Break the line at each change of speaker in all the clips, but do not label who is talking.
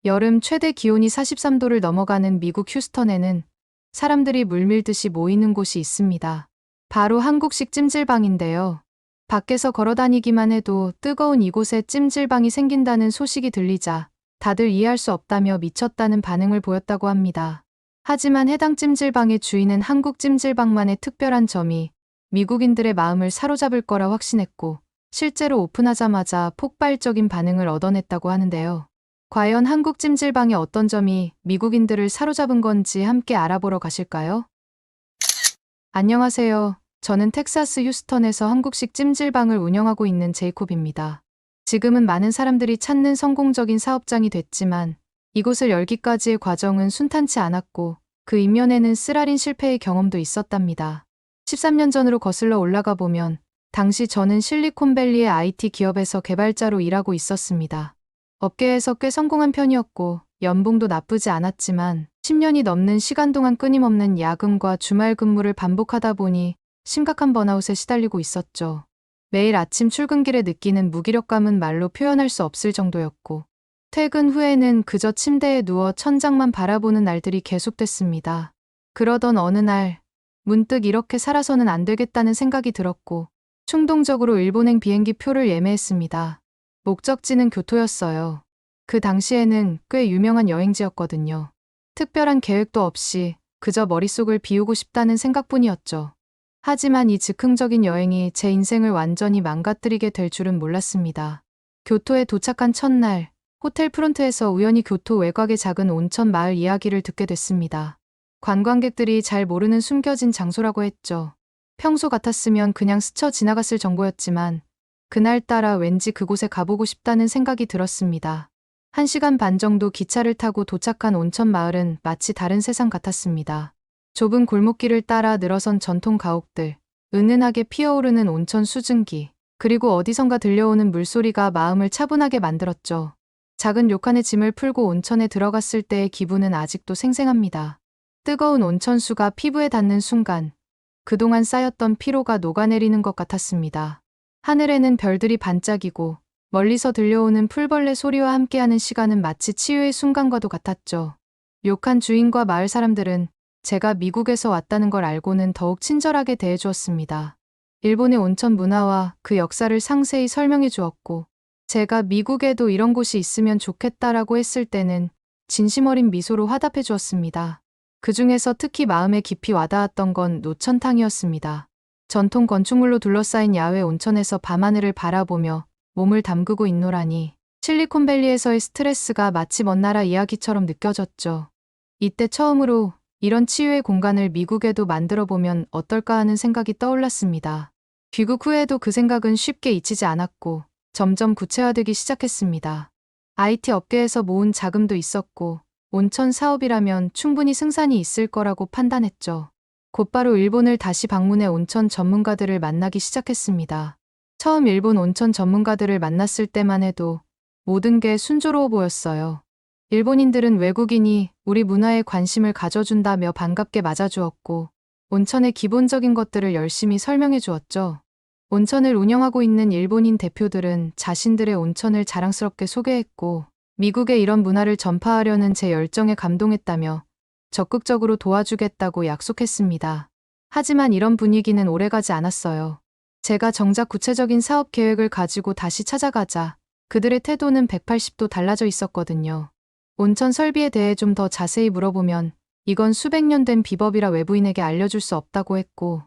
여름 최대 기온이 43도를 넘어가는 미국 휴스턴에는 사람들이 물밀듯이 모이는 곳이 있습니다. 바로 한국식 찜질방인데요. 밖에서 걸어다니기만 해도 뜨거운 이곳에 찜질방이 생긴다는 소식이 들리자 다들 이해할 수 없다며 미쳤다는 반응을 보였다고 합니다. 하지만 해당 찜질방의 주인은 한국 찜질방만의 특별한 점이 미국인들의 마음을 사로잡을 거라 확신했고 실제로 오픈하자마자 폭발적인 반응을 얻어냈다고 하는데요. 과연 한국 찜질방의 어떤 점이 미국인들을 사로잡은 건지 함께 알아보러 가실까요? 안녕하세요. 저는 텍사스 휴스턴에서 한국식 찜질방을 운영하고 있는 제이콥입니다. 지금은 많은 사람들이 찾는 성공적인 사업장이 됐지만 이곳을 열기까지의 과정은 순탄치 않았고 그 이면에는 쓰라린 실패의 경험도 있었답니다. 13년 전으로 거슬러 올라가 보면 당시 저는 실리콘밸리의 IT 기업에서 개발자로 일하고 있었습니다. 업계에서 꽤 성공한 편이었고 연봉도 나쁘지 않았지만 10년이 넘는 시간 동안 끊임없는 야근과 주말 근무를 반복하다 보니 심각한 번아웃에 시달리고 있었죠. 매일 아침 출근길에 느끼는 무기력감은 말로 표현할 수 없을 정도였고 퇴근 후에는 그저 침대에 누워 천장만 바라보는 날들이 계속됐습니다. 그러던 어느 날 문득 이렇게 살아서는 안 되겠다는 생각이 들었고 충동적으로 일본행 비행기 표를 예매했습니다. 목적지는 교토였어요. 그 당시에는 꽤 유명한 여행지였거든요. 특별한 계획도 없이 그저 머릿속을 비우고 싶다는 생각뿐이었죠. 하지만 이 즉흥적인 여행이 제 인생을 완전히 망가뜨리게 될 줄은 몰랐습니다. 교토에 도착한 첫날, 호텔 프론트에서 우연히 교토 외곽의 작은 온천 마을 이야기를 듣게 됐습니다. 관광객들이 잘 모르는 숨겨진 장소라고 했죠. 평소 같았으면 그냥 스쳐 지나갔을 정보였지만 그날따라 왠지 그곳에 가보고 싶다는 생각이 들었습니다. 1시간 반 정도 기차를 타고 도착한 온천 마을은 마치 다른 세상 같았습니다. 좁은 골목길을 따라 늘어선 전통 가옥들, 은은하게 피어오르는 온천 수증기, 그리고 어디선가 들려오는 물소리가 마음을 차분하게 만들었죠. 작은 료칸에 짐을 풀고 온천에 들어갔을 때의 기분은 아직도 생생합니다. 뜨거운 온천수가 피부에 닿는 순간, 그동안 쌓였던 피로가 녹아내리는 것 같았습니다. 하늘에는 별들이 반짝이고 멀리서 들려오는 풀벌레 소리와 함께하는 시간은 마치 치유의 순간과도 같았죠. 료칸 주인과 마을 사람들은 제가 미국에서 왔다는 걸 알고는 더욱 친절하게 대해주었습니다. 일본의 온천 문화와 그 역사를 상세히 설명해 주었고 제가 미국에도 이런 곳이 있으면 좋겠다라고 했을 때는 진심 어린 미소로 화답해 주었습니다. 그 중에서 특히 마음에 깊이 와닿았던 건 노천탕이었습니다. 전통 건축물로 둘러싸인 야외 온천에서 밤하늘을 바라보며 몸을 담그고 있노라니 실리콘밸리에서의 스트레스가 마치 먼 나라 이야기처럼 느껴졌죠. 이때 처음으로 이런 치유의 공간을 미국에도 만들어보면 어떨까 하는 생각이 떠올랐습니다. 귀국 후에도 그 생각은 쉽게 잊히지 않았고 점점 구체화되기 시작했습니다. IT 업계에서 모은 자금도 있었고 온천 사업이라면 충분히 승산이 있을 거라고 판단했죠. 곧바로 일본을 다시 방문해 온천 전문가들을 만나기 시작했습니다. 처음 일본 온천 전문가들을 만났을 때만 해도 모든 게 순조로워 보였어요. 일본인들은 외국인이 우리 문화에 관심을 가져준다며 반갑게 맞아주었고 온천의 기본적인 것들을 열심히 설명해 주었죠. 온천을 운영하고 있는 일본인 대표들은 자신들의 온천을 자랑스럽게 소개했고 미국에 이런 문화를 전파하려는 제 열정에 감동했다며 적극적으로 도와주겠다고 약속했습니다. 하지만 이런 분위기는 오래가지 않았어요. 제가 정작 구체적인 사업 계획을 가지고 다시 찾아가자 그들의 태도는 180도 달라져 있었거든요. 온천 설비에 대해 좀 더 자세히 물어보면 이건 수백 년 된 비법이라 외부인에게 알려줄 수 없다고 했고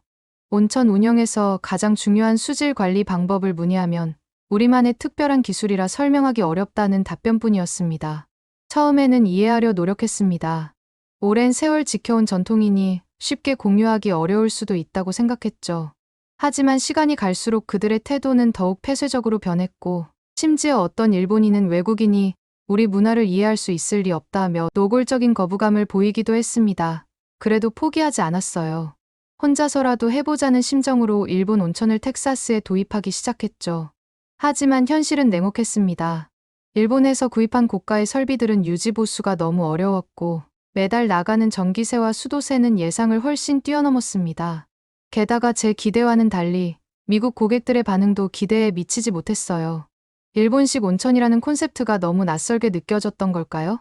온천 운영에서 가장 중요한 수질 관리 방법을 문의하면 우리만의 특별한 기술이라 설명하기 어렵다는 답변뿐이었습니다. 처음에는 이해하려 노력했습니다. 오랜 세월 지켜온 전통이니 쉽게 공유하기 어려울 수도 있다고 생각했죠. 하지만 시간이 갈수록 그들의 태도는 더욱 폐쇄적으로 변했고 심지어 어떤 일본인은 외국인이 우리 문화를 이해할 수 있을 리 없다며 노골적인 거부감을 보이기도 했습니다. 그래도 포기하지 않았어요. 혼자서라도 해보자는 심정으로 일본 온천을 텍사스에 도입하기 시작했죠. 하지만 현실은 냉혹했습니다. 일본에서 구입한 고가의 설비들은 유지 보수가 너무 어려웠고 매달 나가는 전기세와 수도세는 예상을 훨씬 뛰어넘었습니다. 게다가 제 기대와는 달리 미국 고객들의 반응도 기대에 미치지 못했어요. 일본식 온천이라는 콘셉트가 너무 낯설게 느껴졌던 걸까요?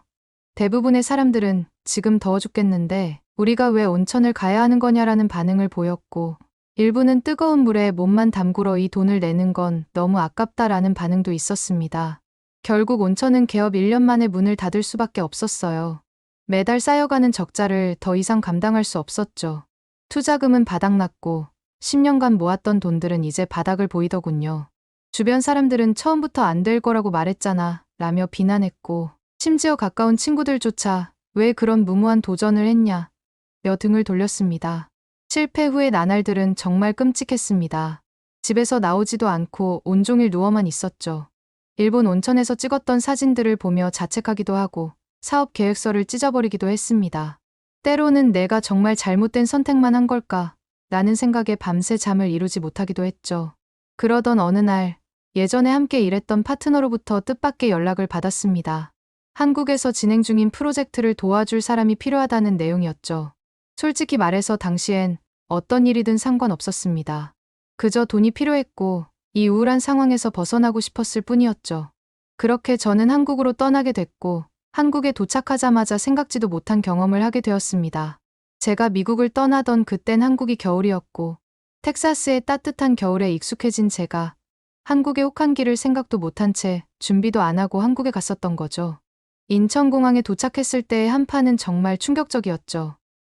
대부분의 사람들은 지금 더워 죽겠는데 우리가 왜 온천을 가야 하는 거냐라는 반응을 보였고, 일부는 뜨거운 물에 몸만 담그러 이 돈을 내는 건 너무 아깝다라는 반응도 있었습니다. 결국 온천은 개업 1년 만에 문을 닫을 수밖에 없었어요. 매달 쌓여가는 적자를 더 이상 감당할 수 없었죠. 투자금은 바닥났고 10년간 모았던 돈들은 이제 바닥을 보이더군요. 주변 사람들은 처음부터 안 될 거라고 말했잖아 라며 비난했고, 심지어 가까운 친구들조차 왜 그런 무모한 도전을 했냐 며 등을 돌렸습니다. 실패 후의 나날들은 정말 끔찍했습니다. 집에서 나오지도 않고 온종일 누워만 있었죠. 일본 온천에서 찍었던 사진들을 보며 자책하기도 하고 사업 계획서를 찢어버리기도 했습니다. 때로는 내가 정말 잘못된 선택만 한 걸까? 라는 생각에 밤새 잠을 이루지 못하기도 했죠. 그러던 어느 날 예전에 함께 일했던 파트너로부터 뜻밖의 연락을 받았습니다. 한국에서 진행 중인 프로젝트를 도와줄 사람이 필요하다는 내용이었죠. 솔직히 말해서 당시엔 어떤 일이든 상관없었습니다. 그저 돈이 필요했고 이 우울한 상황에서 벗어나고 싶었을 뿐이었죠. 그렇게 저는 한국으로 떠나게 됐고, 한국에 도착하자마자 생각지도 못한 경험을 하게 되었습니다. 제가 미국을 떠나던 그땐 한국이 겨울이었고, 텍사스의 따뜻한 겨울에 익숙해진 제가 한국의 혹한기를 생각도 못한 채 준비도 안 하고 한국에 갔었던 거죠. 인천공항에 도착했을 때의 한파는 정말 충격적이었죠.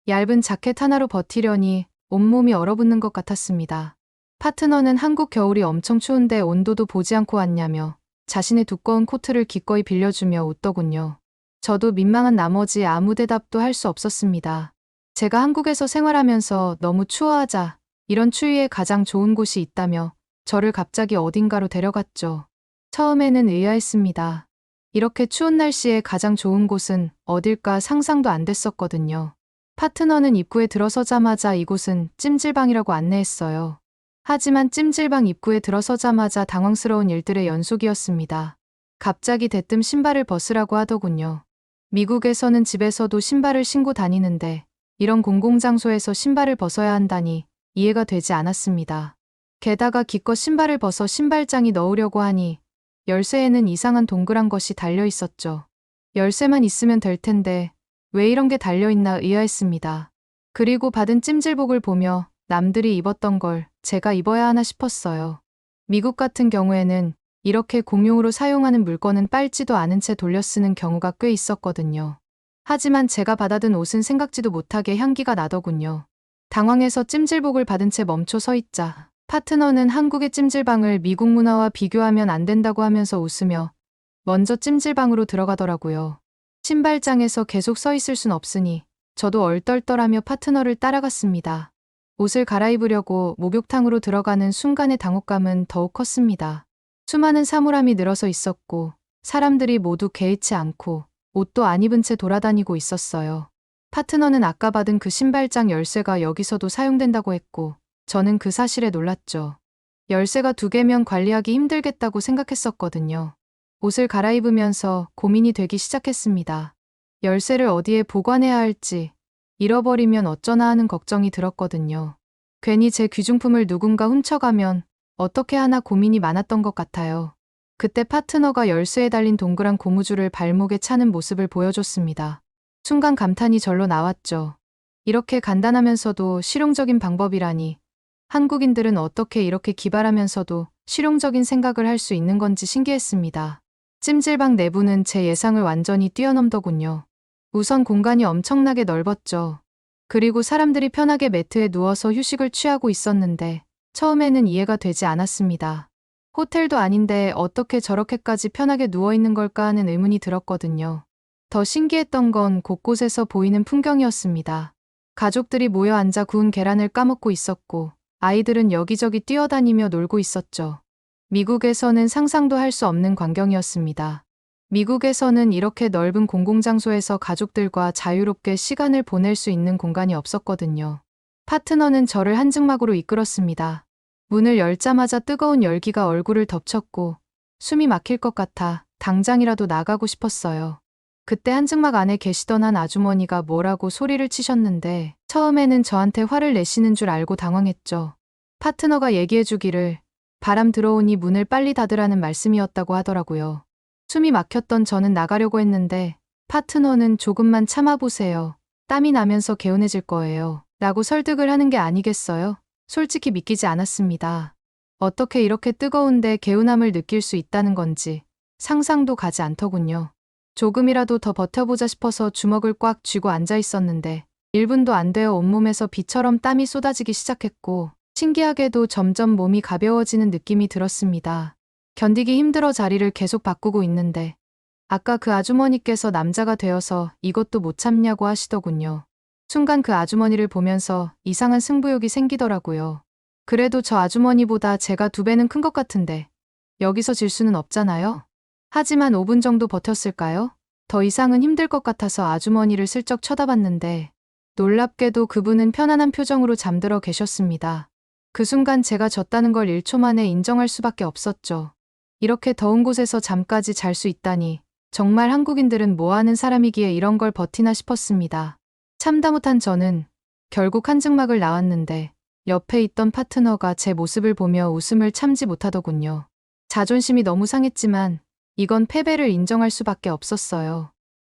얇은 자켓 하나로 버티려니 온몸이 얼어붙는 것 같았습니다. 파트너는 한국 겨울이 엄청 추운데 온도도 보지 않고 왔냐며 자신의 두꺼운 코트를 기꺼이 빌려주며 웃더군요. 저도 민망한 나머지 아무 대답도 할 수 없었습니다. 제가 한국에서 생활하면서 너무 추워하자 이런 추위에 가장 좋은 곳이 있다며 저를 갑자기 어딘가로 데려갔죠. 처음에는 의아했습니다. 이렇게 추운 날씨에 가장 좋은 곳은 어딜까 상상도 안 됐었거든요. 파트너는 입구에 들어서자마자 이곳은 찜질방이라고 안내했어요. 하지만 찜질방 입구에 들어서자마자 당황스러운 일들의 연속이었습니다. 갑자기 대뜸 신발을 벗으라고 하더군요. 미국에서는 집에서도 신발을 신고 다니는데 이런 공공장소에서 신발을 벗어야 한다니 이해가 되지 않았습니다. 게다가 기껏 신발을 벗어 신발장에 넣으려고 하니 열쇠에는 이상한 동그란 것이 달려 있었죠. 열쇠만 있으면 될 텐데 왜 이런 게 달려있나 의아했습니다. 그리고 받은 찜질복을 보며 남들이 입었던 걸 제가 입어야 하나 싶었어요. 미국 같은 경우에는 이렇게 공용으로 사용하는 물건은 빨지도 않은 채 돌려 쓰는 경우가 꽤 있었거든요. 하지만 제가 받아든 옷은 생각지도 못하게 향기가 나더군요. 당황해서 찜질복을 받은 채 멈춰 서 있자 파트너는 한국의 찜질방을 미국 문화와 비교하면 안 된다고 하면서 웃으며 먼저 찜질방으로 들어가더라고요. 신발장에서 계속 서 있을 순 없으니 저도 얼떨떨하며 파트너를 따라갔습니다. 옷을 갈아입으려고 목욕탕으로 들어가는 순간의 당혹감은 더욱 컸습니다. 수많은 사물함이 늘어서 있었고 사람들이 모두 개의치 않고 옷도 안 입은 채 돌아다니고 있었어요. 파트너는 아까 받은 그 신발장 열쇠가 여기서도 사용된다고 했고 저는 그 사실에 놀랐죠. 열쇠가 2개면 관리하기 힘들겠다고 생각했었거든요. 옷을 갈아입으면서 고민이 되기 시작했습니다. 열쇠를 어디에 보관해야 할지, 잃어버리면 어쩌나 하는 걱정이 들었거든요. 괜히 제 귀중품을 누군가 훔쳐가면 어떻게 하나 고민이 많았던 것 같아요. 그때 파트너가 열쇠에 달린 동그란 고무줄을 발목에 차는 모습을 보여줬습니다. 순간 감탄이 절로 나왔죠. 이렇게 간단하면서도 실용적인 방법이라니, 한국인들은 어떻게 이렇게 기발하면서도 실용적인 생각을 할 수 있는 건지 신기했습니다. 찜질방 내부는 제 예상을 완전히 뛰어넘더군요. 우선 공간이 엄청나게 넓었죠. 그리고 사람들이 편하게 매트에 누워서 휴식을 취하고 있었는데 처음에는 이해가 되지 않았습니다. 호텔도 아닌데 어떻게 저렇게까지 편하게 누워있는 걸까 하는 의문이 들었거든요. 더 신기했던 건 곳곳에서 보이는 풍경이었습니다. 가족들이 모여 앉아 구운 계란을 까먹고 있었고 아이들은 여기저기 뛰어다니며 놀고 있었죠. 미국에서는 상상도 할 수 없는 광경이었습니다. 미국에서는 이렇게 넓은 공공장소에서 가족들과 자유롭게 시간을 보낼 수 있는 공간이 없었거든요. 파트너는 저를 한증막으로 이끌었습니다. 문을 열자마자 뜨거운 열기가 얼굴을 덮쳤고 숨이 막힐 것 같아 당장이라도 나가고 싶었어요. 그때 한증막 안에 계시던 한 아주머니가 뭐라고 소리를 치셨는데 처음에는 저한테 화를 내시는 줄 알고 당황했죠. 파트너가 얘기해주기를 바람 들어오니 문을 빨리 닫으라는 말씀이었다고 하더라고요. 숨이 막혔던 저는 나가려고 했는데 파트너는 조금만 참아보세요. 땀이 나면서 개운해질 거예요. 라고 설득을 하는 게 아니겠어요? 솔직히 믿기지 않았습니다. 어떻게 이렇게 뜨거운데 개운함을 느낄 수 있다는 건지 상상도 가지 않더군요. 조금이라도 더 버텨보자 싶어서 주먹을 꽉 쥐고 앉아 있었는데 1분도 안 되어 온몸에서 비처럼 땀이 쏟아지기 시작했고 신기하게도 점점 몸이 가벼워지는 느낌이 들었습니다. 견디기 힘들어 자리를 계속 바꾸고 있는데 아까 그 아주머니께서 남자가 되어서 이것도 못 참냐고 하시더군요. 순간 그 아주머니를 보면서 이상한 승부욕이 생기더라고요. 그래도 저 아주머니보다 제가 2배는 큰 것 같은데 여기서 질 수는 없잖아요. 하지만 5분 정도 버텼을까요? 더 이상은 힘들 것 같아서 아주머니를 슬쩍 쳐다봤는데 놀랍게도 그분은 편안한 표정으로 잠들어 계셨습니다. 그 순간 제가 졌다는 걸 1초 만에 인정할 수밖에 없었죠. 이렇게 더운 곳에서 잠까지 잘 수 있다니 정말 한국인들은 뭐 하는 사람이기에 이런 걸 버티나 싶었습니다. 참다 못한 저는 결국 한증막을 나왔는데 옆에 있던 파트너가 제 모습을 보며 웃음을 참지 못하더군요. 자존심이 너무 상했지만 이건 패배를 인정할 수밖에 없었어요.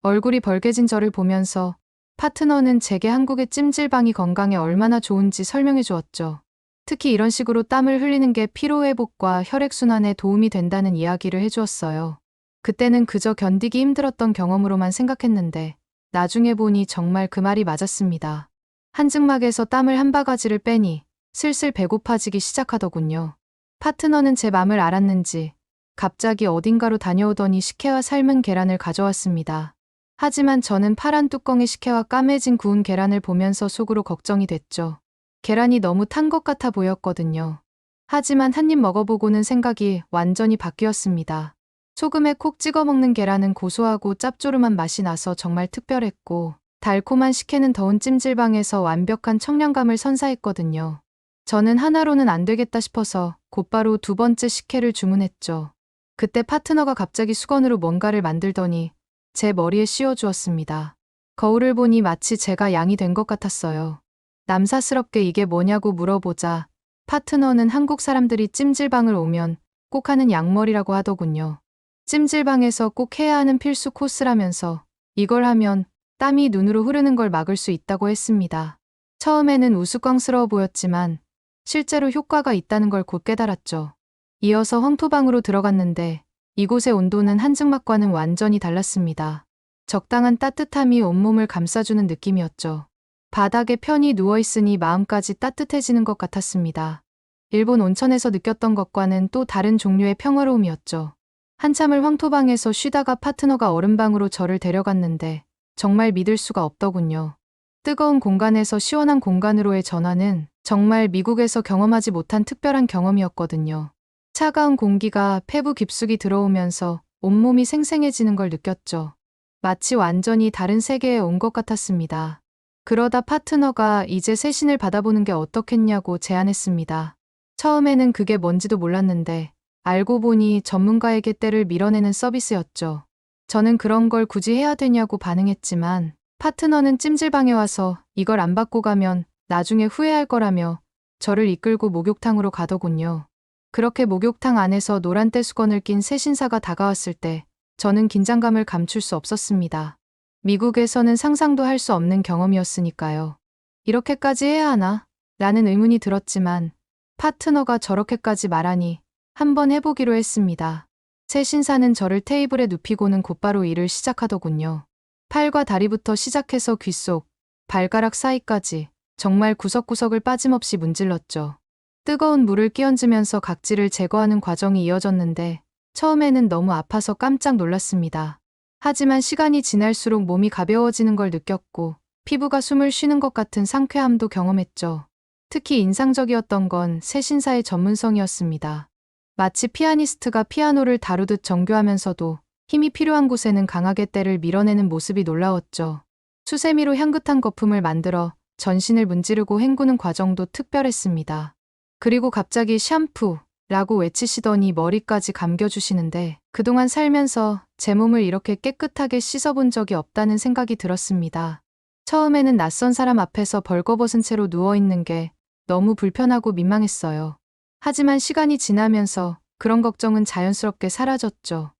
얼굴이 벌개진 저를 보면서 파트너는 제게 한국의 찜질방이 건강에 얼마나 좋은지 설명해 주었죠. 특히 이런 식으로 땀을 흘리는 게 피로회복과 혈액순환에 도움이 된다는 이야기를 해주었어요. 그때는 그저 견디기 힘들었던 경험으로만 생각했는데 나중에 보니 정말 그 말이 맞았습니다. 한증막에서 땀을 한 바가지를 빼니 슬슬 배고파지기 시작하더군요. 파트너는 제 맘을 알았는지 갑자기 어딘가로 다녀오더니 식혜와 삶은 계란을 가져왔습니다. 하지만 저는 파란 뚜껑의 식혜와 까매진 구운 계란을 보면서 속으로 걱정이 됐죠. 계란이 너무 탄 것 같아 보였거든요. 하지만 한 입 먹어보고는 생각이 완전히 바뀌었습니다. 소금에 콕 찍어 먹는 계란은 고소하고 짭조름한 맛이 나서 정말 특별했고 달콤한 식혜는 더운 찜질방에서 완벽한 청량감을 선사했거든요. 저는 하나로는 안 되겠다 싶어서 곧바로 2번째 식혜를 주문했죠. 그때 파트너가 갑자기 수건으로 뭔가를 만들더니 제 머리에 씌워주었습니다. 거울을 보니 마치 제가 양이 된 것 같았어요. 남사스럽게 이게 뭐냐고 물어보자 파트너는 한국 사람들이 찜질방을 오면 꼭 하는 양머리라고 하더군요. 찜질방에서 꼭 해야 하는 필수 코스라면서 이걸 하면 땀이 눈으로 흐르는 걸 막을 수 있다고 했습니다. 처음에는 우스꽝스러워 보였지만 실제로 효과가 있다는 걸 곧 깨달았죠. 이어서 황토방으로 들어갔는데 이곳의 온도는 한증막과는 완전히 달랐습니다. 적당한 따뜻함이 온몸을 감싸주는 느낌이었죠. 바닥에 편히 누워있으니 마음까지 따뜻해지는 것 같았습니다. 일본 온천에서 느꼈던 것과는 또 다른 종류의 평화로움이었죠. 한참을 황토방에서 쉬다가 파트너가 얼음방으로 저를 데려갔는데 정말 믿을 수가 없더군요. 뜨거운 공간에서 시원한 공간으로의 전환은 정말 미국에서 경험하지 못한 특별한 경험이었거든요. 차가운 공기가 폐부 깊숙이 들어오면서 온몸이 생생해지는 걸 느꼈죠. 마치 완전히 다른 세계에 온 것 같았습니다. 그러다 파트너가 이제 세신을 받아보는 게 어떻겠냐고 제안했습니다. 처음에는 그게 뭔지도 몰랐는데 알고 보니 전문가에게 때를 밀어내는 서비스였죠. 저는 그런 걸 굳이 해야 되냐고 반응했지만 파트너는 찜질방에 와서 이걸 안 받고 가면 나중에 후회할 거라며 저를 이끌고 목욕탕으로 가더군요. 그렇게 목욕탕 안에서 노란 떼수건을 낀 새 신사가 다가왔을 때 저는 긴장감을 감출 수 없었습니다. 미국에서는 상상도 할 수 없는 경험이었으니까요. 이렇게까지 해야 하나? 라는 의문이 들었지만 파트너가 저렇게까지 말하니 한번 해보기로 했습니다. 새 신사는 저를 테이블에 눕히고는 곧바로 일을 시작하더군요. 팔과 다리부터 시작해서 귀 속, 발가락 사이까지 정말 구석구석을 빠짐없이 문질렀죠. 뜨거운 물을 끼얹으면서 각질을 제거하는 과정이 이어졌는데 처음에는 너무 아파서 깜짝 놀랐습니다. 하지만 시간이 지날수록 몸이 가벼워지는 걸 느꼈고 피부가 숨을 쉬는 것 같은 상쾌함도 경험했죠. 특히 인상적이었던 건 새 신사의 전문성이었습니다. 마치 피아니스트가 피아노를 다루듯 정교하면서도 힘이 필요한 곳에는 강하게 때를 밀어내는 모습이 놀라웠죠. 수세미로 향긋한 거품을 만들어 전신을 문지르고 헹구는 과정도 특별했습니다. 그리고 갑자기 샴푸라고 외치시더니 머리까지 감겨주시는데 그동안 살면서 제 몸을 이렇게 깨끗하게 씻어본 적이 없다는 생각이 들었습니다. 처음에는 낯선 사람 앞에서 벌거벗은 채로 누워있는 게 너무 불편하고 민망했어요. 하지만 시간이 지나면서 그런 걱정은 자연스럽게 사라졌죠.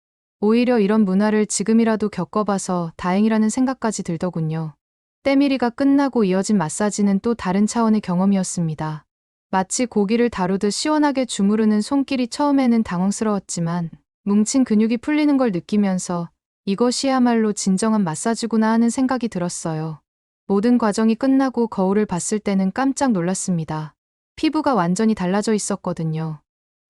오히려 이런 문화를 지금이라도 겪어봐서 다행이라는 생각까지 들더군요. 때밀이가 끝나고 이어진 마사지는 또 다른 차원의 경험이었습니다. 마치 고기를 다루듯 시원하게 주무르는 손길이 처음에는 당황스러웠지만 뭉친 근육이 풀리는 걸 느끼면서 이것이야말로 진정한 마사지구나 하는 생각이 들었어요. 모든 과정이 끝나고 거울을 봤을 때는 깜짝 놀랐습니다. 피부가 완전히 달라져 있었거든요.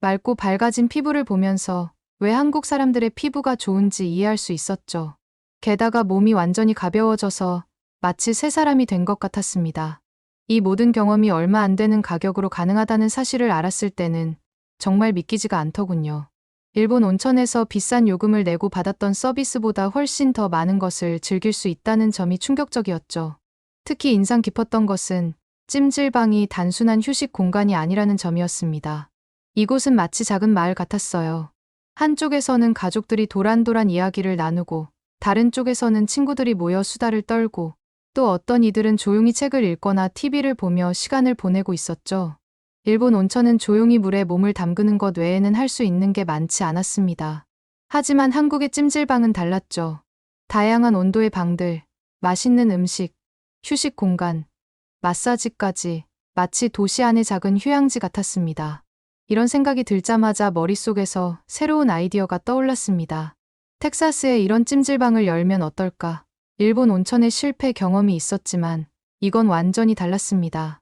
맑고 밝아진 피부를 보면서 왜 한국 사람들의 피부가 좋은지 이해할 수 있었죠. 게다가 몸이 완전히 가벼워져서 마치 새 사람이 된 것 같았습니다. 이 모든 경험이 얼마 안 되는 가격으로 가능하다는 사실을 알았을 때는 정말 믿기지가 않더군요. 일본 온천에서 비싼 요금을 내고 받았던 서비스보다 훨씬 더 많은 것을 즐길 수 있다는 점이 충격적이었죠. 특히 인상 깊었던 것은 찜질방이 단순한 휴식 공간이 아니라는 점이었습니다. 이곳은 마치 작은 마을 같았어요. 한쪽에서는 가족들이 도란도란 이야기를 나누고 다른 쪽에서는 친구들이 모여 수다를 떨고 또 어떤 이들은 조용히 책을 읽거나 TV를 보며 시간을 보내고 있었죠. 일본 온천은 조용히 물에 몸을 담그는 것 외에는 할 수 있는 게 많지 않았습니다. 하지만 한국의 찜질방은 달랐죠. 다양한 온도의 방들, 맛있는 음식, 휴식 공간, 마사지까지 마치 도시 안의 작은 휴양지 같았습니다. 이런 생각이 들자마자 머릿속에서 새로운 아이디어가 떠올랐습니다. 텍사스에 이런 찜질방을 열면 어떨까? 일본 온천의 실패 경험이 있었지만 이건 완전히 달랐습니다.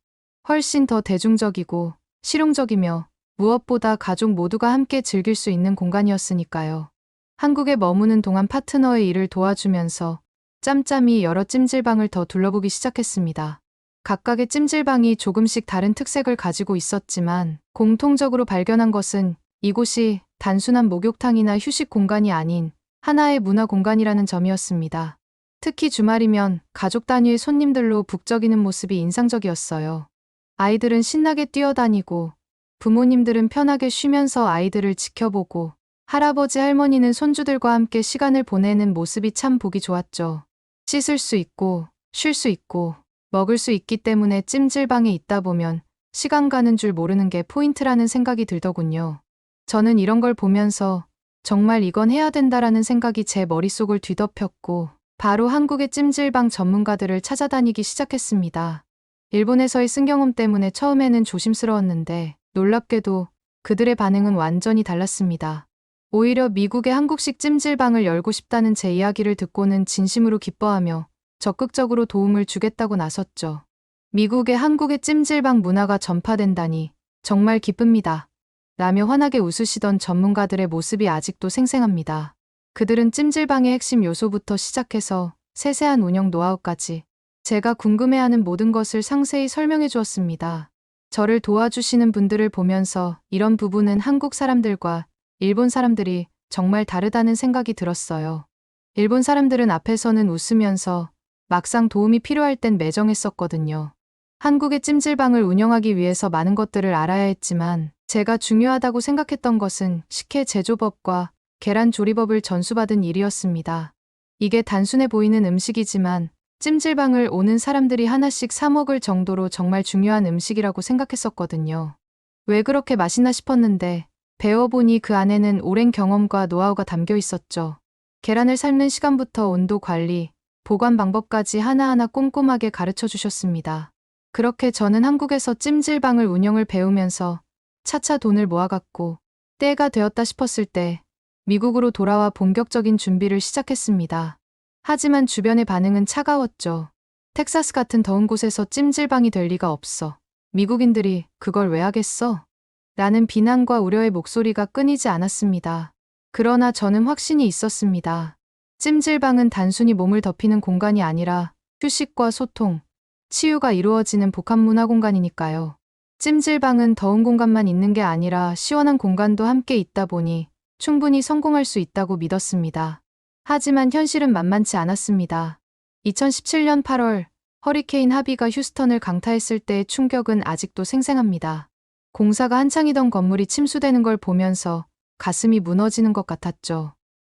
훨씬 더 대중적이고 실용적이며 무엇보다 가족 모두가 함께 즐길 수 있는 공간이었으니까요. 한국에 머무는 동안 파트너의 일을 도와주면서 짬짬이 여러 찜질방을 더 둘러보기 시작했습니다. 각각의 찜질방이 조금씩 다른 특색을 가지고 있었지만 공통적으로 발견한 것은 이곳이 단순한 목욕탕이나 휴식 공간이 아닌 하나의 문화 공간이라는 점이었습니다. 특히 주말이면 가족 단위의 손님들로 북적이는 모습이 인상적이었어요. 아이들은 신나게 뛰어다니고 부모님들은 편하게 쉬면서 아이들을 지켜보고 할아버지 할머니는 손주들과 함께 시간을 보내는 모습이 참 보기 좋았죠. 씻을 수 있고 쉴 수 있고 먹을 수 있기 때문에 찜질방에 있다 보면 시간 가는 줄 모르는 게 포인트라는 생각이 들더군요. 저는 이런 걸 보면서 정말 이건 해야 된다라는 생각이 제 머릿속을 뒤덮였고 바로 한국의 찜질방 전문가들을 찾아다니기 시작했습니다. 일본에서의 쓴 경험 때문에 처음에는 조심스러웠는데 놀랍게도 그들의 반응은 완전히 달랐습니다. 오히려 미국의 한국식 찜질방을 열고 싶다는 제 이야기를 듣고는 진심으로 기뻐하며 적극적으로 도움을 주겠다고 나섰죠. 미국의 한국의 찜질방 문화가 전파된다니 정말 기쁩니다. 라며 환하게 웃으시던 전문가들의 모습이 아직도 생생합니다. 그들은 찜질방의 핵심 요소부터 시작해서 세세한 운영 노하우까지 제가 궁금해하는 모든 것을 상세히 설명해 주었습니다. 저를 도와주시는 분들을 보면서 이런 부분은 한국 사람들과 일본 사람들이 정말 다르다는 생각이 들었어요. 일본 사람들은 앞에서는 웃으면서 막상 도움이 필요할 땐 매정했었거든요. 한국의 찜질방을 운영하기 위해서 많은 것들을 알아야 했지만 제가 중요하다고 생각했던 것은 식혜 제조법과 계란 조리법을 전수받은 일이었습니다. 이게 단순해 보이는 음식이지만 찜질방을 오는 사람들이 하나씩 사 먹을 정도로 정말 중요한 음식이라고 생각했었거든요. 왜 그렇게 맛있나 싶었는데 배워보니 그 안에는 오랜 경험과 노하우가 담겨 있었죠. 계란을 삶는 시간부터 온도 관리, 보관 방법까지 하나하나 꼼꼼하게 가르쳐 주셨습니다. 그렇게 저는 한국에서 찜질방을 운영을 배우면서 차차 돈을 모아갔고 때가 되었다 싶었을 때 미국으로 돌아와 본격적인 준비를 시작했습니다. 하지만 주변의 반응은 차가웠죠. 텍사스 같은 더운 곳에서 찜질방이 될 리가 없어. 미국인들이 그걸 왜 하겠어? 라는 비난과 우려의 목소리가 끊이지 않았습니다. 그러나 저는 확신이 있었습니다. 찜질방은 단순히 몸을 덮이는 공간이 아니라 휴식과 소통, 치유가 이루어지는 복합 문화 공간이니까요. 찜질방은 더운 공간만 있는 게 아니라 시원한 공간도 함께 있다 보니 충분히 성공할 수 있다고 믿었습니다. 하지만 현실은 만만치 않았습니다. 2017년 8월 허리케인 하비가 휴스턴을 강타했을 때의 충격은 아직도 생생합니다. 공사가 한창이던 건물이 침수되는 걸 보면서 가슴이 무너지는 것 같았죠.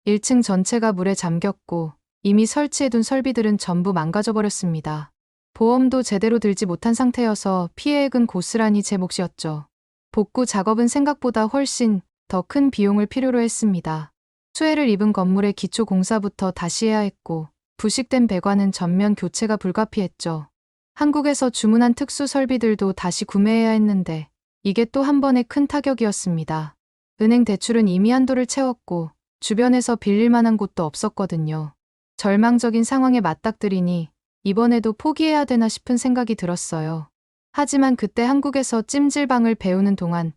1층 전체가 물에 잠겼고 이미 설치해둔 설비들은 전부 망가져버렸습니다. 보험도 제대로 들지 못한 상태여서 피해액은 고스란히 제 몫이었죠. 복구 작업은 생각보다 훨씬 더 큰 비용을 필요로 했습니다. 수해를 입은 건물의 기초 공사부터 다시 해야 했고 부식된 배관은 전면 교체가 불가피했죠. 한국에서 주문한 특수 설비들도 다시 구매해야 했는데 이게 또 한 번의 큰 타격이었습니다. 은행 대출은 이미 한도를 채웠고 주변에서 빌릴 만한 곳도 없었거든요. 절망적인 상황에 맞닥뜨리니 이번에도 포기해야 되나 싶은 생각이 들었어요. 하지만 그때 한국에서 찜질방을 배우는 동안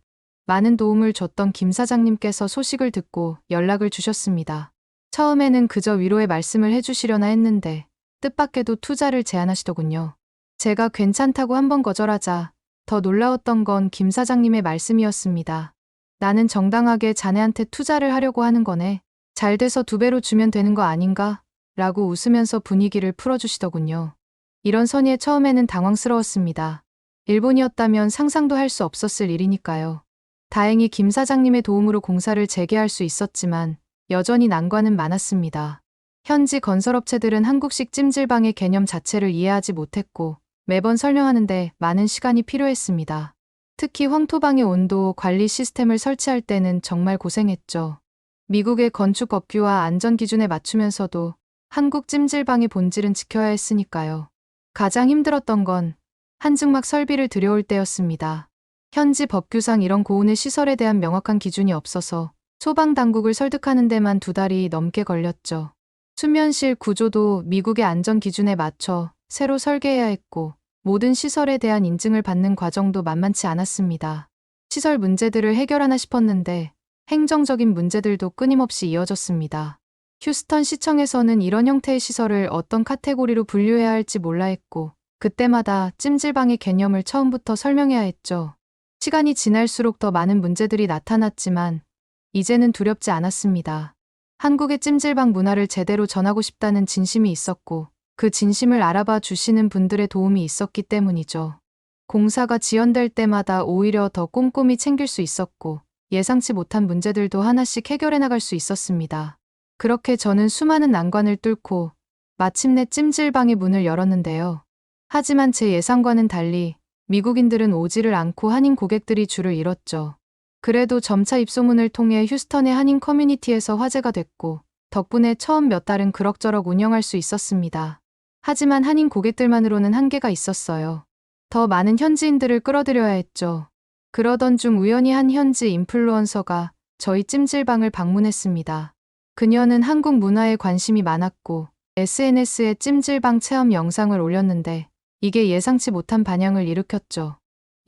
많은 도움을 줬던 김 사장님께서 소식을 듣고 연락을 주셨습니다. 처음에는 그저 위로의 말씀을 해주시려나 했는데 뜻밖에도 투자를 제안하시더군요. 제가 괜찮다고 한번 거절하자 더 놀라웠던 건 김 사장님의 말씀이었습니다. 나는 정당하게 자네한테 투자를 하려고 하는 거네. 잘 돼서 2배로 주면 되는 거 아닌가? 라고 웃으면서 분위기를 풀어주시더군요. 이런 선의에 처음에는 당황스러웠습니다. 일본이었다면 상상도 할 수 없었을 일이니까요. 다행히 김 사장님의 도움으로 공사를 재개할 수 있었지만 여전히 난관은 많았습니다. 현지 건설업체들은 한국식 찜질방의 개념 자체를 이해하지 못했고 매번 설명하는데 많은 시간이 필요했습니다. 특히 황토방의 온도 관리 시스템을 설치할 때는 정말 고생했죠. 미국의 건축 법규와 안전 기준에 맞추면서도 한국 찜질방의 본질은 지켜야 했으니까요. 가장 힘들었던 건 한증막 설비를 들여올 때였습니다. 현지 법규상 이런 고온의 시설에 대한 명확한 기준이 없어서 소방당국을 설득하는 데만 2달이 넘게 걸렸죠. 수면실 구조도 미국의 안전 기준에 맞춰 새로 설계해야 했고 모든 시설에 대한 인증을 받는 과정도 만만치 않았습니다. 시설 문제들을 해결하나 싶었는데 행정적인 문제들도 끊임없이 이어졌습니다. 휴스턴 시청에서는 이런 형태의 시설을 어떤 카테고리로 분류해야 할지 몰라 했고 그때마다 찜질방의 개념을 처음부터 설명해야 했죠. 시간이 지날수록 더 많은 문제들이 나타났지만 이제는 두렵지 않았습니다. 한국의 찜질방 문화를 제대로 전하고 싶다는 진심이 있었고 그 진심을 알아봐 주시는 분들의 도움이 있었기 때문이죠. 공사가 지연될 때마다 오히려 더 꼼꼼히 챙길 수 있었고 예상치 못한 문제들도 하나씩 해결해 나갈 수 있었습니다. 그렇게 저는 수많은 난관을 뚫고 마침내 찜질방의 문을 열었는데요. 하지만 제 예상과는 달리 미국인들은 오지를 않고 한인 고객들이 줄을 이뤘죠. 그래도 점차 입소문을 통해 휴스턴의 한인 커뮤니티에서 화제가 됐고 덕분에 처음 몇 달은 그럭저럭 운영할 수 있었습니다. 하지만 한인 고객들만으로는 한계가 있었어요. 더 많은 현지인들을 끌어들여야 했죠. 그러던 중 우연히 한 현지 인플루언서가 저희 찜질방을 방문했습니다. 그녀는 한국 문화에 관심이 많았고 SNS에 찜질방 체험 영상을 올렸는데 이게 예상치 못한 반향을 일으켰죠.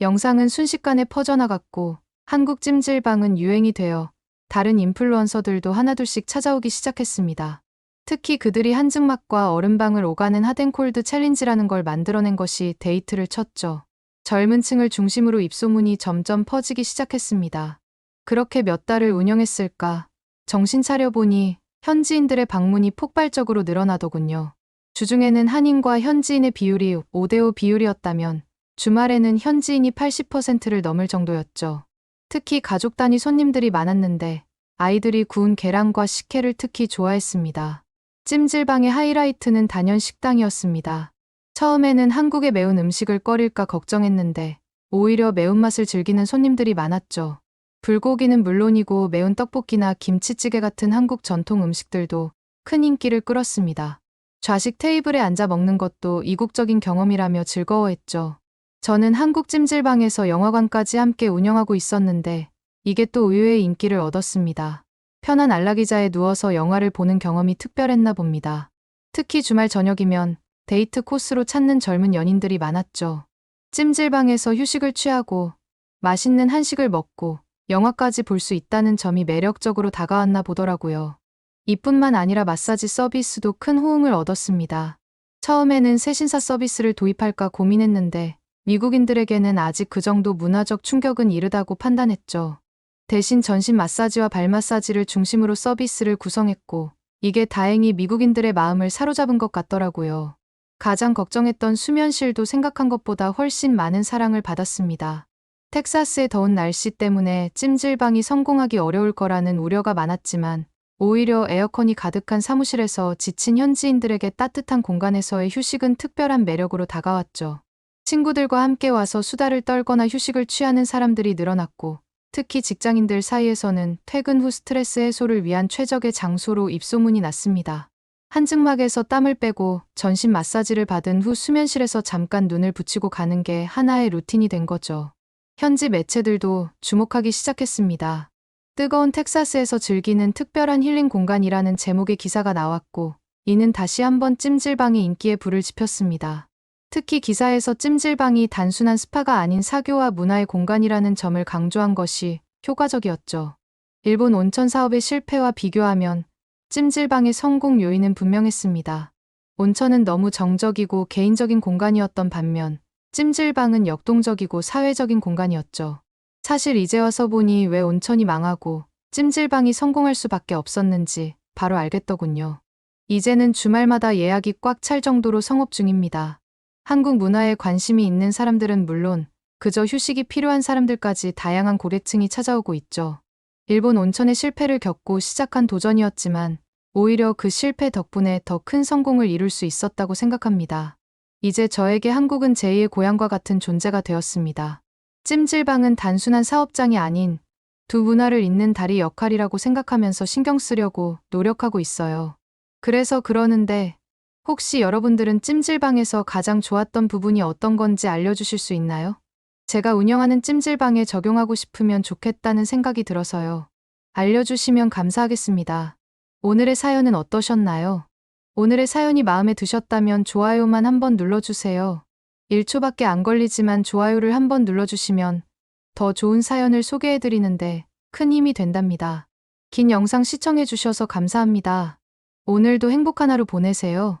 영상은 순식간에 퍼져나갔고 한국 찜질방은 유행이 되어 다른 인플루언서들도 하나둘씩 찾아오기 시작했습니다. 특히 그들이 한증막과 얼음방을 오가는 핫앤콜드 챌린지라는 걸 만들어낸 것이 데이트를 쳤죠. 젊은 층을 중심으로 입소문이 점점 퍼지기 시작했습니다. 그렇게 몇 달을 운영했을까? 정신 차려보니 현지인들의 방문이 폭발적으로 늘어나더군요. 주중에는 한인과 현지인의 비율이 5대5 비율이었다면 주말에는 현지인이 80%를 넘을 정도였죠. 특히 가족 단위 손님들이 많았는데 아이들이 구운 계란과 식혜를 특히 좋아했습니다. 찜질방의 하이라이트는 단연 식당이었습니다. 처음에는 한국의 매운 음식을 꺼릴까 걱정했는데 오히려 매운맛을 즐기는 손님들이 많았죠. 불고기는 물론이고 매운 떡볶이나 김치찌개 같은 한국 전통 음식들도 큰 인기를 끌었습니다. 좌식 테이블에 앉아 먹는 것도 이국적인 경험이라며 즐거워했죠. 저는 한국 찜질방에서 영화관까지 함께 운영하고 있었는데 이게 또 의외의 인기를 얻었습니다. 편한 안락의자에 누워서 영화를 보는 경험이 특별했나 봅니다. 특히 주말 저녁이면 데이트 코스로 찾는 젊은 연인들이 많았죠. 찜질방에서 휴식을 취하고 맛있는 한식을 먹고 영화까지 볼 수 있다는 점이 매력적으로 다가왔나 보더라고요. 이뿐만 아니라 마사지 서비스도 큰 호응을 얻었습니다. 처음에는 새신사 서비스를 도입할까 고민했는데 미국인들에게는 아직 그 정도 문화적 충격은 이르다고 판단했죠. 대신 전신 마사지와 발 마사지를 중심으로 서비스를 구성했고 이게 다행히 미국인들의 마음을 사로잡은 것 같더라고요. 가장 걱정했던 수면실도 생각한 것보다 훨씬 많은 사랑을 받았습니다. 텍사스의 더운 날씨 때문에 찜질방이 성공하기 어려울 거라는 우려가 많았지만 오히려 에어컨이 가득한 사무실에서 지친 현지인들에게 따뜻한 공간에서의 휴식은 특별한 매력으로 다가왔죠. 친구들과 함께 와서 수다를 떨거나 휴식을 취하는 사람들이 늘어났고 특히 직장인들 사이에서는 퇴근 후 스트레스 해소를 위한 최적의 장소로 입소문이 났습니다. 한증막에서 땀을 빼고 전신 마사지를 받은 후 수면실에서 잠깐 눈을 붙이고 가는 게 하나의 루틴이 된 거죠. 현지 매체들도 주목하기 시작했습니다. 뜨거운 텍사스에서 즐기는 특별한 힐링 공간이라는 제목의 기사가 나왔고, 이는 다시 한번 찜질방의 인기에 불을 지폈습니다. 특히 기사에서 찜질방이 단순한 스파가 아닌 사교와 문화의 공간이라는 점을 강조한 것이 효과적이었죠. 일본 온천 사업의 실패와 비교하면 찜질방의 성공 요인은 분명했습니다. 온천은 너무 정적이고 개인적인 공간이었던 반면 찜질방은 역동적이고 사회적인 공간이었죠. 사실 이제 와서 보니 왜 온천이 망하고 찜질방이 성공할 수밖에 없었는지 바로 알겠더군요. 이제는 주말마다 예약이 꽉 찰 정도로 성업 중입니다. 한국 문화에 관심이 있는 사람들은 물론 그저 휴식이 필요한 사람들까지 다양한 고객층이 찾아오고 있죠. 일본 온천의 실패를 겪고 시작한 도전이었지만 오히려 그 실패 덕분에 더 큰 성공을 이룰 수 있었다고 생각합니다. 이제 저에게 한국은 제2의 고향과 같은 존재가 되었습니다. 찜질방은 단순한 사업장이 아닌 두 문화를 잇는 다리 역할이라고 생각하면서 신경 쓰려고 노력하고 있어요. 그래서 그러는데 혹시 여러분들은 찜질방에서 가장 좋았던 부분이 어떤 건지 알려주실 수 있나요? 제가 운영하는 찜질방에 적용하고 싶으면 좋겠다는 생각이 들어서요. 알려주시면 감사하겠습니다. 오늘의 사연은 어떠셨나요? 오늘의 사연이 마음에 드셨다면 좋아요만 한번 눌러주세요. 1초밖에 안 걸리지만 좋아요를 한번 눌러주시면 더 좋은 사연을 소개해드리는데 큰 힘이 된답니다. 긴 영상 시청해주셔서 감사합니다. 오늘도 행복한 하루 보내세요.